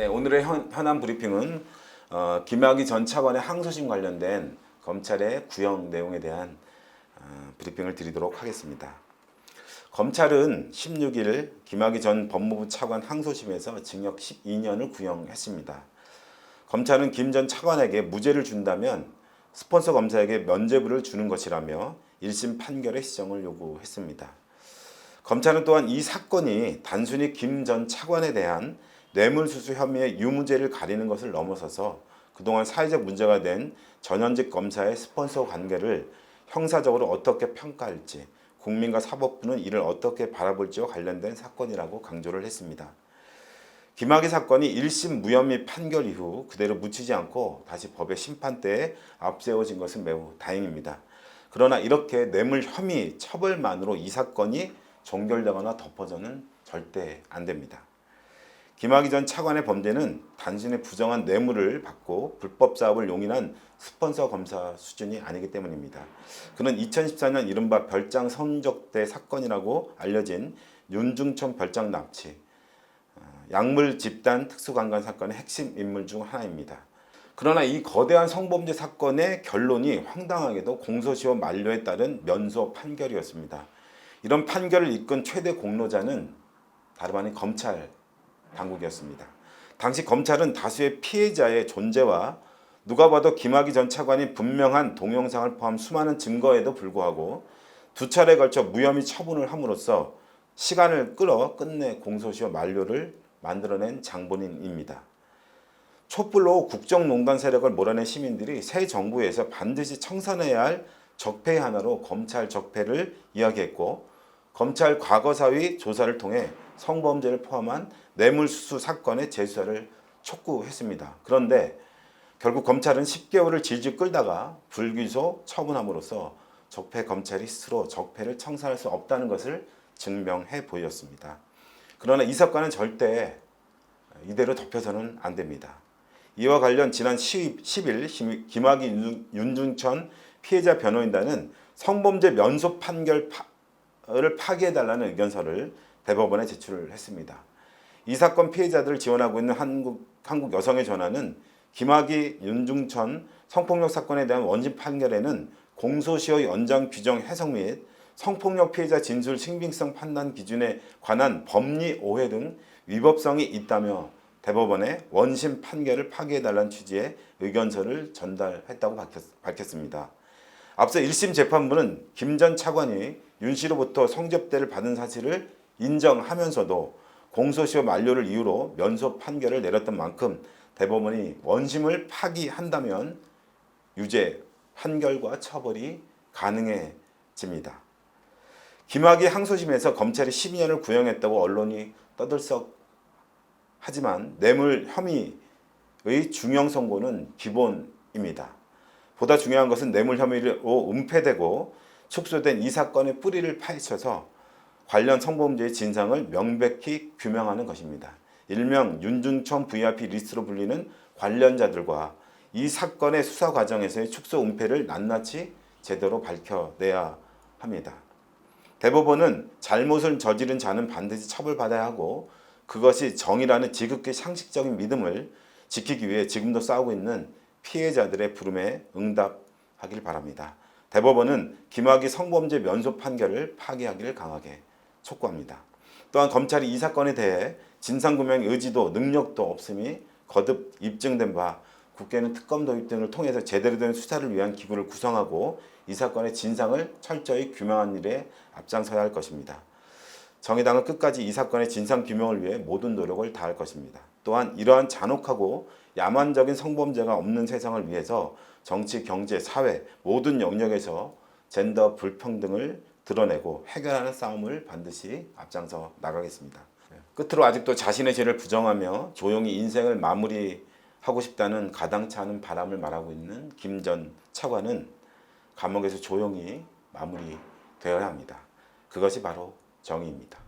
네, 오늘의 현안 브리핑은 김학의 전 차관의 항소심 관련된 검찰의 구형 내용에 대한 브리핑을 드리도록 하겠습니다. 검찰은 16일 김학의 전 법무부 차관 항소심에서 징역 12년을 구형했습니다. 검찰은 김 전 차관에게 무죄를 준다면 스폰서 검사에게 면죄부를 주는 것이라며 1심 판결의 시정을 요구했습니다. 검찰은 또한 이 사건이 단순히 김 전 차관에 대한 뇌물수수 혐의의 유무죄를 가리는 것을 넘어서서 그동안 사회적 문제가 된 전현직 검사의 스폰서 관계를 형사적으로 어떻게 평가할지, 국민과 사법부는 이를 어떻게 바라볼지와 관련된 사건이라고 강조를 했습니다. 김학의 사건이 1심 무혐의 판결 이후 그대로 묻히지 않고 다시 법의 심판대에 앞세워진 것은 매우 다행입니다. 그러나 이렇게 뇌물 혐의 처벌만으로 이 사건이 종결되거나 덮어져는 절대 안 됩니다. 김학의 전 차관의 범죄는 단순히 부정한 뇌물을 받고 불법 사업을 용인한 스폰서 검사 수준이 아니기 때문입니다. 그는 2014년 이른바 별장 성적대 사건이라고 알려진 윤중천 별장 납치, 약물 집단 특수강간 사건의 핵심 인물 중 하나입니다. 그러나 이 거대한 성범죄 사건의 결론이 황당하게도 공소시효 만료에 따른 면소 판결이었습니다. 이런 판결을 이끈 최대 공로자는 다름 아닌 검찰 당국이었습니다. 당시 검찰은 다수의 피해자의 존재와 누가 봐도 김학의 전 차관이 분명한 동영상을 포함 수많은 증거에도 불구하고 두 차례에 걸쳐 무혐의 처분을 함으로써 시간을 끌어 끝내 공소시효 만료를 만들어낸 장본인입니다. 촛불로 국정농단 세력을 몰아낸 시민들이 새 정부에서 반드시 청산해야 할 적폐 하나로 검찰 적폐를 이야기했고, 검찰 과거사위 조사를 통해 성범죄를 포함한 뇌물수수 사건의 재수사를 촉구했습니다. 그런데 결국 검찰은 10개월을 질질 끌다가 불기소 처분함으로써 적폐 검찰이 스스로 적폐를 청산할 수 없다는 것을 증명해 보였습니다. 그러나 이 사건은 절대 이대로 덮여서는 안 됩니다. 이와 관련 지난 10일 김학의 윤중천 피해자 변호인단은 성범죄 면소 판결을 파기해달라는 의견서를 대법원에 제출을 했습니다. 이 사건 피해자들을 지원하고 있는 한국 여성의 전화는 김학의 윤중천 성폭력 사건에 대한 원심 판결에는 공소시효 연장 규정 해석 및 성폭력 피해자 진술 신빙성 판단 기준에 관한 법리 오해 등 위법성이 있다며 대법원에 원심 판결을 파기해달라는 취지의 의견서를 전달했다고 밝혔습니다. 앞서 1심 재판부는 김 전 차관이 윤 씨로부터 성접대를 받은 사실을 인정하면서도 공소시효 만료를 이유로 면소 판결을 내렸던 만큼 대법원이 원심을 파기한다면 유죄 판결과 처벌이 가능해집니다. 김학의 항소심에서 검찰이 12년을 구형했다고 언론이 떠들썩하지만 뇌물 혐의의 중형 선고는 기본입니다. 보다 중요한 것은 뇌물 혐의로 은폐되고 축소된 이 사건의 뿌리를 파헤쳐서 관련 성범죄의 진상을 명백히 규명하는 것입니다. 일명 윤중천 VIP 리스트로 불리는 관련자들과 이 사건의 수사 과정에서의 축소 은폐를 낱낱이 제대로 밝혀내야 합니다. 대법원은 잘못을 저지른 자는 반드시 처벌받아야 하고 그것이 정의라는 지극히 상식적인 믿음을 지키기 위해 지금도 싸우고 있는 피해자들의 부름에 응답하길 바랍니다. 대법원은 김학의 성범죄 면소 판결을 파기하기를 강하게 촉구합니다. 또한 검찰이 이 사건에 대해 진상규명 의지도 능력도 없음이 거듭 입증된 바 국회는 특검 도입 등을 통해서 제대로 된 수사를 위한 기구를 구성하고 이 사건의 진상을 철저히 규명하는 일에 앞장서야 할 것입니다. 정의당은 끝까지 이 사건의 진상규명을 위해 모든 노력을 다할 것입니다. 또한 이러한 잔혹하고 야만적인 성범죄가 없는 세상을 위해서 정치, 경제, 사회 모든 영역에서 젠더 불평등을 드러내고 해결하는 싸움을 반드시 앞장서 나가겠습니다. 끝으로 아직도 자신의 죄를 부정하며 조용히 인생을 마무리하고 싶다는 가당치 않은 바람을 말하고 있는 김 전 차관은 감옥에서 조용히 마무리되어야 합니다. 그것이 바로 정의입니다.